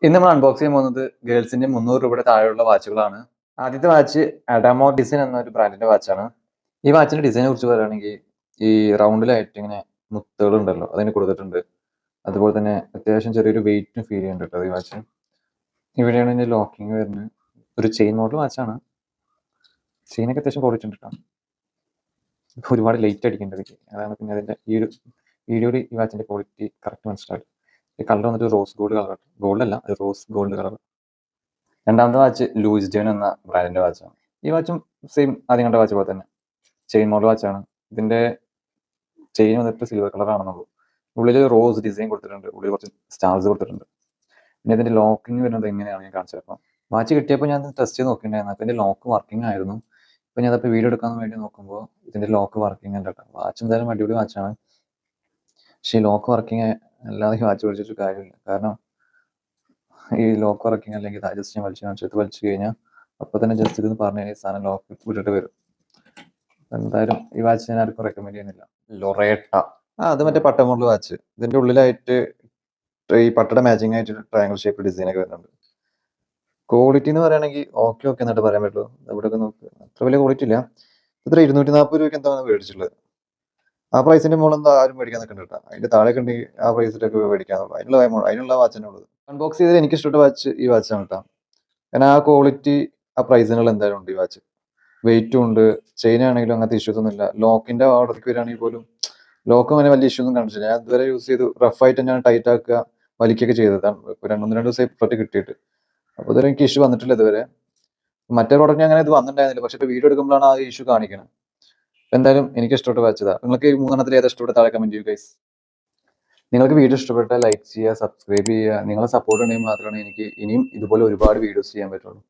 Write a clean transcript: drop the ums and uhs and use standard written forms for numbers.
ഇന്ന് നമ്മൾ അൺബോക്സ് ചെയ്യാൻ പോകുന്നത് ഗേൾസിന്റെ 300 രൂപയുടെ താഴെയുള്ള വാച്ചുകളാണ്. ആദ്യത്തെ വാച്ച് അഡാമോ ഡിസൈൻ എന്നൊരു ബ്രാൻഡിന്റെ വാച്ചാണ്. ഈ വാച്ചിന്റെ ഡിസൈനെ കുറിച്ച് പറയുകയാണെങ്കിൽ ഈ റൗണ്ടിലായിട്ട് ഇങ്ങനെ മുത്തുകൾ ഉണ്ടല്ലോ അതിന് കൊടുത്തിട്ടുണ്ട്. അതുപോലെ തന്നെ അത്യാവശ്യം ചെറിയൊരു വെയിറ്റിന് ഫീൽ ചെയ്യുന്നുണ്ട് കേട്ടോ ഈ വാച്ച്. ഇവിടെയാണ് ഇതിന്റെ ലോക്കിങ് വരുന്നത്. ഒരു ചെയിൻ മോഡൽ വാച്ചാണ്. ചെയിനൊക്കെ അത്യാവശ്യം ക്വാളിറ്റി ഉണ്ട് കേട്ടോ. ഒരുപാട് ലൈറ്റ് അടിക്കേണ്ടത് അതാണ് പിന്നെ അതിന്റെ ഈ ഒരു വീഡിയോയിൽ ഈ വാച്ചിന്റെ ക്വാളിറ്റി കറക്റ്റ് മനസ്സിലാവും. ഈ കളർ വന്നിട്ട് റോസ് ഗോൾഡ് കളർ, ഗോൾഡ് അല്ല റോസ് ഗോൾഡ് കളർ. രണ്ടാമത്തെ വാച്ച് ലൂയിസ് ജോൺ എന്ന ബ്രാൻഡിന്റെ വാച്ചാണ്. ഈ വാച്ചും സെയിം ആദ്യം കണ്ട വാച്ച് പോലെ തന്നെ ചെയിൻ മോഡൽ വാച്ചാണ്. ഇതിന്റെ ചെയിൻ വന്നിട്ട് സിൽവർ കളർ ആണെന്നുള്ളൂ. ഉള്ളിൽ റോസ് ഡിസൈൻ കൊടുത്തിട്ടുണ്ട്, ഉള്ളിൽ കുറച്ച് സ്റ്റാർസ് കൊടുത്തിട്ടുണ്ട്. പിന്നെ ഇതിന്റെ ലോക്കിങ് വരുന്നത് എങ്ങനെയാണ് ഞാൻ കാണിച്ചത്. അപ്പം വാച്ച് കിട്ടിയപ്പോൾ ഞാൻ ടെസ്റ്റ് ചെയ്ത് നോക്കിയിട്ടുണ്ടായിരുന്നു. അപ്പം ഇതിന്റെ ലോക്ക് വർക്കിംഗ് ആയിരുന്നു. ഇപ്പം ഞാൻ അതിപ്പോൾ വീഡിയോ എടുക്കാൻ വേണ്ടി നോക്കുമ്പോൾ ഇതിന്റെ ലോക്ക് വർക്കിംഗ് അല്ല കേട്ടോ. വാച്ച് എന്തായാലും അടിപൊളി വാച്ചാണ്, പക്ഷേ ഈ ലോക്ക് വർക്കിംഗ് അല്ലാതെ ഈ വാച്ച് മേടിച്ചിട്ട് കാര്യമില്ല. കാരണം ഈ ലോക്ക് വർക്കിംഗ് അല്ലെങ്കിൽ ജസ്റ്റ് ഞാൻ വലിച്ചു കാണിച്ചത് വലിച്ചു കഴിഞ്ഞാൽ അപ്പോൾ തന്നെ ജസ്റ്റ് ഇതെന്ന് പറഞ്ഞു കഴിഞ്ഞാൽ സാധനം ലോക്ക് വിട്ടിട്ട് വരും. എന്തായാലും ഈ വാച്ച് ഞാൻ ആർക്കും റെക്കമെൻഡ് ചെയ്യുന്നില്ല. ലൊറേട്ട അത് മറ്റേ പട്ട മോഡൽ വാച്ച്. ഇതിന്റെ ഉള്ളിലായിട്ട് ഈ പട്ടയുടെ മാച്ചിങ് ആയിട്ട് ട്രയാങ്കിൾ ഷേപ്പ് ഡിസൈൻ ഒക്കെ വരുന്നുണ്ട്. ക്വാളിറ്റി എന്ന് പറയുകയാണെങ്കിൽ ഓക്കെ എന്നിട്ട് പറയാൻ പറ്റുള്ളൂ. ഇവിടെ ഒക്കെ നോക്ക്, അത്ര വലിയ ക്വാളിറ്റി ഇല്ല. ഇത്ര 240 രൂപയ്ക്ക് എന്താണ് മേടിച്ചിട്ടുള്ളത്. ആ പ്രൈസിന്റെ മുകളിൽ എന്താ ആരും മേടിക്കാൻ നിൽക്കുന്നുണ്ട് കേട്ടോ. അതിന്റെ താഴെ ഉണ്ടെങ്കിൽ ആ പ്രൈസിലൊക്കെ മേടിക്കാന്നുള്ളൂ. അതിനുള്ള വാച്ച് തന്നെ ഉള്ളത്. അൺബോക്സ് ചെയ്തതിൽ എനിക്ക് ഇഷ്ടപ്പെട്ട വാച്ച് ഈ വാച്ചാണ് കേട്ടോ. കാരണം ആ ക്വാളിറ്റി ആ പ്രൈസിനുള്ള എന്തായാലും ഉണ്ട് ഈ വാച്ച്. വെയിറ്റും ഉണ്ട്, ചെയിൻ ആണെങ്കിലും അങ്ങനത്തെ ഇഷ്യൂസ് ഒന്നും ഇല്ല. ലോക്കിന്റെ ഓർഡർക്ക് വരികയാണെങ്കിൽ പോലും ലോക്ക് അങ്ങനെ വലിയ ഇഷ്യൂ ഒന്നും കാണിച്ചില്ല. ഞാൻ ഇതുവരെ യൂസ് ചെയ്തു റഫായിട്ട് ഞാൻ ടൈറ്റ് ആക്കുക വലിക്കുകയൊക്കെ ചെയ്തതാണ്. ഇപ്പൊ രണ്ട് ദിവസം പ്രൊഡക്റ്റ് കിട്ടിയിട്ട്. അപ്പോൾ ഇതുവരെ എനിക്ക് ഇഷ്യൂ വന്നിട്ടില്ല ഇതുവരെ. മറ്റേ പ്രോഡക്റ്റ് അങ്ങനെ ഇത് വന്നിട്ടുണ്ടായിരുന്നില്ല, പക്ഷെ ഇപ്പൊ വീഡിയോ എടുക്കുമ്പോഴാണ് ആ ഇഷ്യൂ കാണിക്കുന്നത്. എന്തായാലും എനിക്ക് ഇഷ്ടപ്പെട്ട വാച്ചതാ. നിങ്ങൾക്ക് ഈ മൂന്നെണ്ണത്തിൽ ഏതാ ഇഷ്ടപ്പെട്ട താഴെ കമന്റ് ചെയ്യൂ ഗൈസ്. നിങ്ങൾക്ക് വീഡിയോ ഇഷ്ടപ്പെട്ടാൽ ലൈക്ക് ചെയ്യുക, സബ്സ്ക്രൈബ് ചെയ്യുക. നിങ്ങളെ സപ്പോർട്ട് ഉണ്ടെങ്കിൽ മാത്രമാണ് എനിക്ക് ഇനിയും ഇതുപോലെ ഒരുപാട് വീഡിയോസ് ചെയ്യാൻ പറ്റുള്ളൂ.